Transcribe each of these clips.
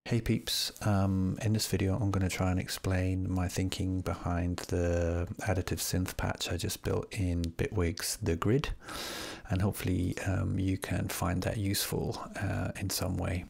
Hey peeps, in this video I'm going to try and explain my thinking behind the Additive Synth patch I just built in Bitwig's The Grid, and hopefully you can find that useful in some way.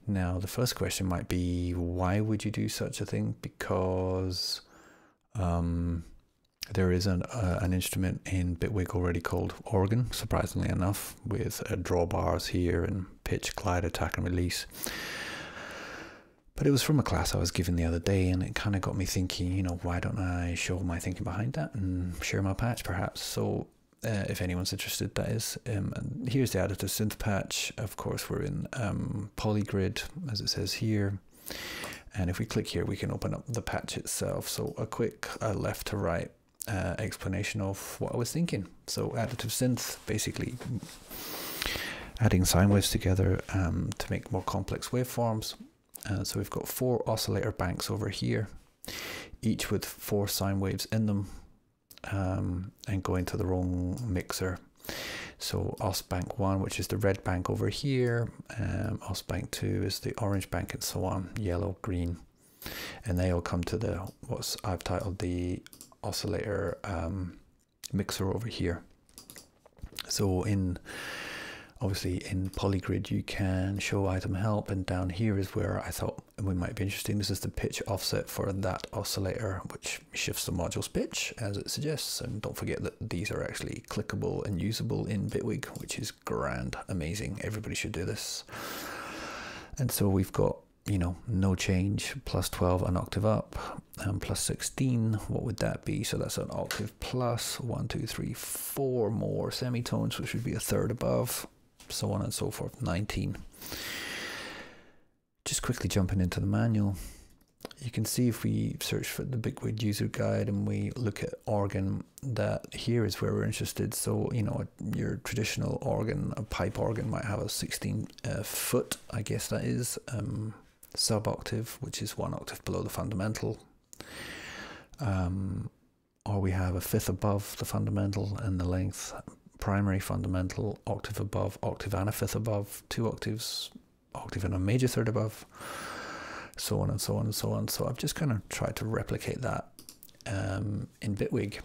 Now the first question might be, why would you do such a thing? Because there is an instrument in Bitwig already called Organ, surprisingly enough, with drawbars here and pitch, glide, attack and release. But it was from a class I was given the other day, and it kind of got me thinking, you know, why don't I show my thinking behind that and share my patch perhaps? So if anyone's interested, that is. And here's the Additive Synth patch. Of course, we're in PolyGrid, as it says here. And if we click here, we can open up the patch itself. So a quick left to right explanation of what I was thinking. So Additive Synth, basically adding sine waves together to make more complex waveforms. So we've got 4 oscillator banks over here, each with 4 sine waves in them, and going to the wrong mixer. So os bank 1, which is the red bank over here, os bank 2 is the orange bank, and so on, yellow, green, and they all come to the what I've titled the oscillator mixer over here. So obviously in PolyGrid you can show item help, and down here is where I thought we might be interesting. This is the pitch offset for that oscillator, which shifts the module's pitch as it suggests. And don't forget that these are actually clickable and usable in Bitwig, which is grand, amazing. Everybody should do this. And so we've got, you know, no change, plus 12 an octave up, and plus 16, what would that be? So that's an octave plus 1, 2, 3, 4 more semitones, which would be a third above, so on and so forth, 19. Just quickly jumping into the manual, you can see if we search for the Bitwig user guide and we look at organ, that here is where we're interested. So, you know, your traditional organ, a pipe organ, might have a 16 foot, I guess that is, sub octave, which is 1 octave below the fundamental. Or we have a fifth above the fundamental and the length, primary, fundamental, octave above, octave and a fifth above, 2 octaves, octave and a major third above, so on and so on and so on. So I've just kind of tried to replicate that in Bitwig,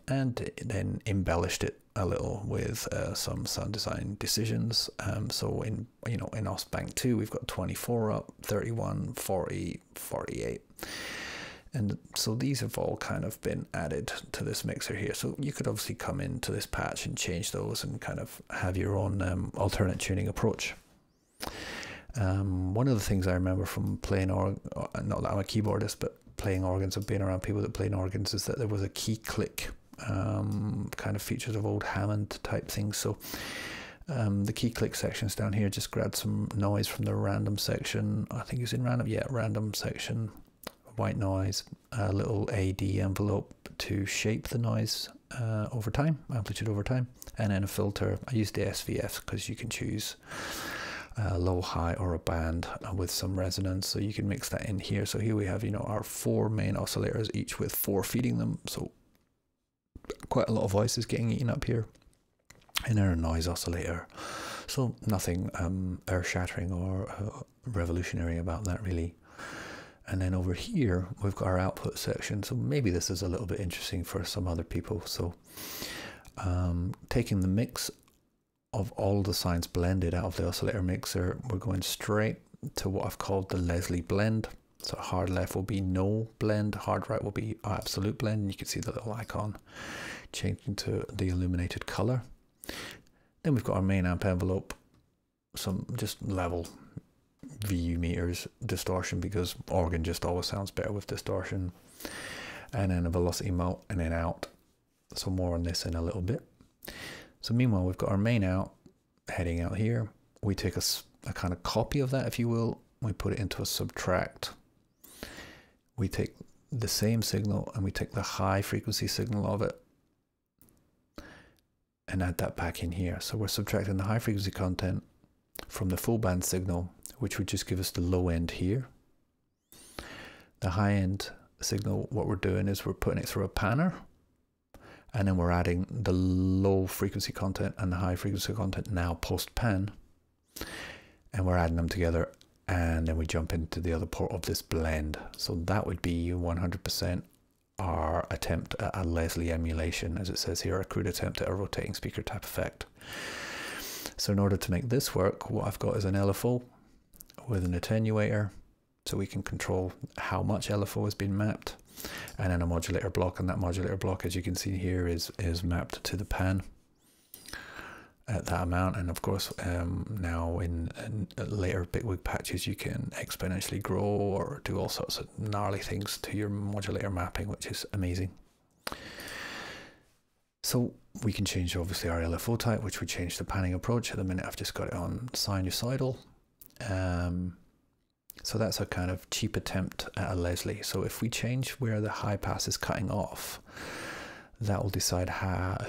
and then embellished it a little with some sound design decisions. So in os bank 2 we've got 24 up, 31, 40, 48. And so these have all kind of been added to this mixer here. So you could obviously come into this patch and change those and kind of have your own alternate tuning approach. One of the things I remember from playing not that I'm a keyboardist, but playing organs and being around people that played organs, is that there was a key click kind of features of old Hammond type things. So the key click sections down here just grabbed some noise from the random section. I think it's in random, yeah, random section. White noise, a little AD envelope to shape the noise over time, amplitude over time, and then a filter. I used the SVF because you can choose low, high, or a band with some resonance, so you can mix that in here. So here we have, you know, our 4 main oscillators, each with 4 feeding them, so quite a lot of voices getting eaten up here, and then a noise oscillator. So nothing earth-shattering or revolutionary about that really. And then over here we've got our output section, so maybe this is a little bit interesting for some other people. So taking the mix of all the sines blended out of the oscillator mixer, we're going straight to what I've called the Leslie blend. So hard left will be no blend, hard right will be absolute blend, and you can see the little icon changing to the illuminated color. Then we've got our main amp envelope, some just level VU meters distortion, because organ just always sounds better with distortion, and then a velocity mult, and then out. So more on this in a little bit. So meanwhile we've got our main out heading out here. We take a kind of copy of that, if you will, we put it into a subtract. We take the same signal and we take the high frequency signal of it and add that back in here. So we're subtracting the high frequency content from the full band signal, which would just give us the low end here. The high end signal, what we're doing is we're putting it through a panner, and then we're adding the low frequency content and the high frequency content now post pan, and we're adding them together and then we jump into the other part of this blend. So that would be 100% our attempt at a Leslie emulation, as it says here, a crude attempt at a rotating speaker type effect. So in order to make this work, what I've got is an LFO with an attenuator, so we can control how much LFO has been mapped, and then a modulator block, and that modulator block, as you can see here, is mapped to the pan at that amount. And of course, now in later Bitwig patches, you can exponentially grow or do all sorts of gnarly things to your modulator mapping, which is amazing. So we can change obviously our LFO type, which would change the panning approach. At the minute I've just got it on sinusoidal. So that's a kind of cheap attempt at a Leslie. So if we change where the high pass is cutting off, that will decide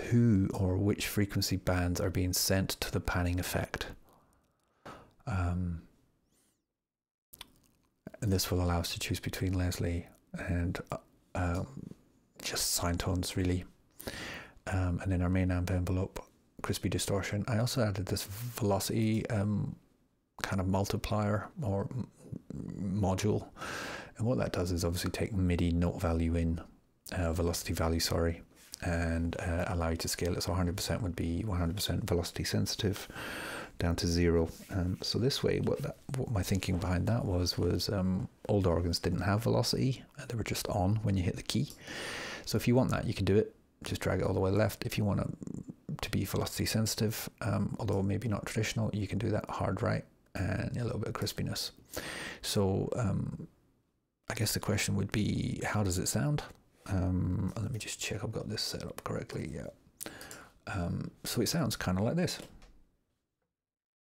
who or which frequency bands are being sent to the panning effect. And this will allow us to choose between Leslie and just sine tones, really. And then our main amp envelope, crispy distortion. I also added this velocity kind of multiplier or module. And what that does is obviously take MIDI note value in, velocity value, sorry, and allow you to scale it. So 100% would be 100% velocity sensitive down to 0. So this way, what my thinking behind that was old organs didn't have velocity, they were just on when you hit the key. So if you want that, you can do it. Just drag it all the way left. If you want it to be velocity sensitive, although maybe not traditional, you can do that hard right and a little bit of crispiness. So I guess the question would be, how does it sound? Let me just check I've got this set up correctly. Yeah. So it sounds kind of like this.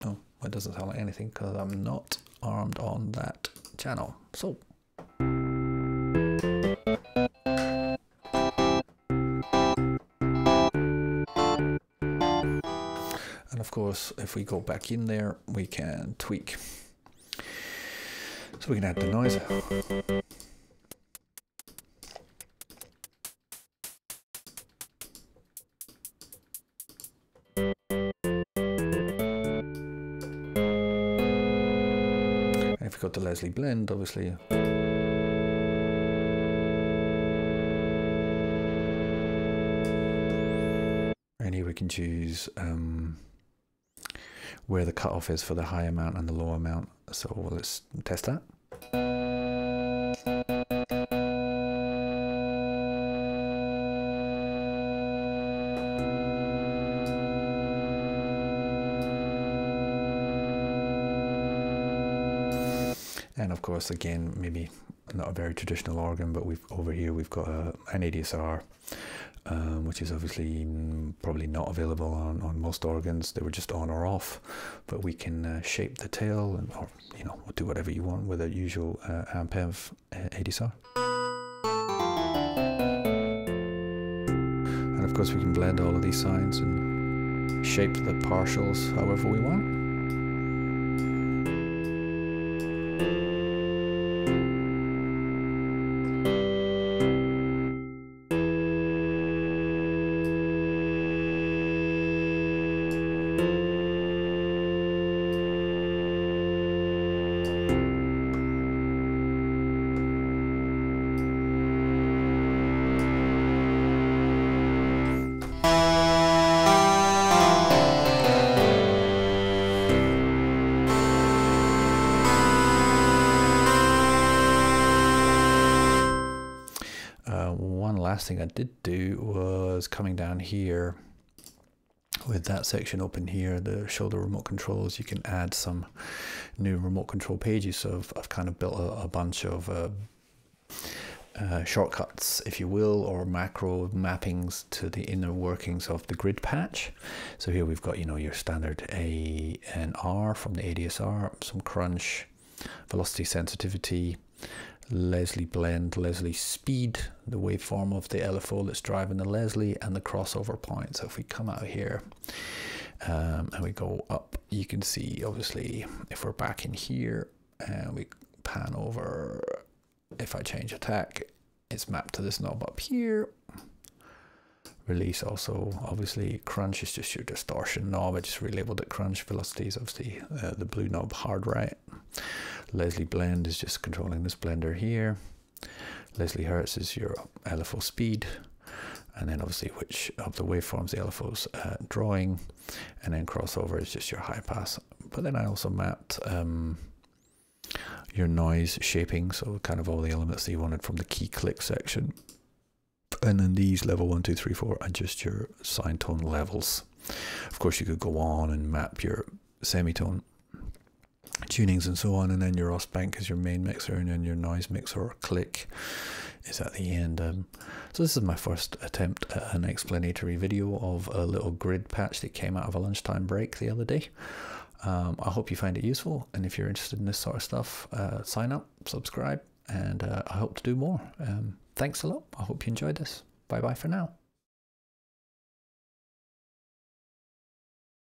Oh, it doesn't sound like anything because I'm not armed on that channel. So. And of course, if we go back in there, we can tweak. So we can add the noise. And if we've got the Leslie blend, obviously. And here we can choose where the cutoff is for the high amount and the low amount. So let's test that. And of course, again, maybe not a very traditional organ, but over here we've got an ADSR, which is obviously probably not available on most organs. They were just on or off, but we can shape the tail, or we'll do whatever you want with a usual amp env ADSR. And of course we can blend all of these signs and shape the partials however we want. Last thing I did do was coming down here with that section open here, the shoulder remote controls. You can add some new remote control pages. So I've kind of built a bunch of shortcuts, if you will, or macro mappings to the inner workings of the grid patch. So here we've got, your standard A and R from the ADSR, some crunch, velocity sensitivity, Leslie blend, Leslie speed, the waveform of the LFO that's driving the Leslie, and the crossover point. So if we come out here and we go up, you can see obviously if we're back in here and we pan over, if I change attack, it's mapped to this knob up here. Release also, obviously. Crunch is just your distortion knob. I just relabeled it crunch. Velocity is obviously the blue knob, hard right. Leslie blend is just controlling this blender here. Leslie Hertz is your LFO speed, and then obviously which of the waveforms the LFO's drawing, and then crossover is just your high pass. But then I also mapped your noise shaping, so kind of all the elements that you wanted from the key click section. And then these level 1, 2, 3, 4 are just your sine tone levels. Of course, you could go on and map your semitone tunings and so on, and then your Ross bank is your main mixer, and then your noise mixer or click is at the end. So this is my first attempt at an explanatory video of a little grid patch that came out of a lunchtime break the other day. I hope you find it useful, and if you're interested in this sort of stuff, sign up, subscribe, and I hope to do more. Thanks a lot. I hope you enjoyed this. Bye bye for now.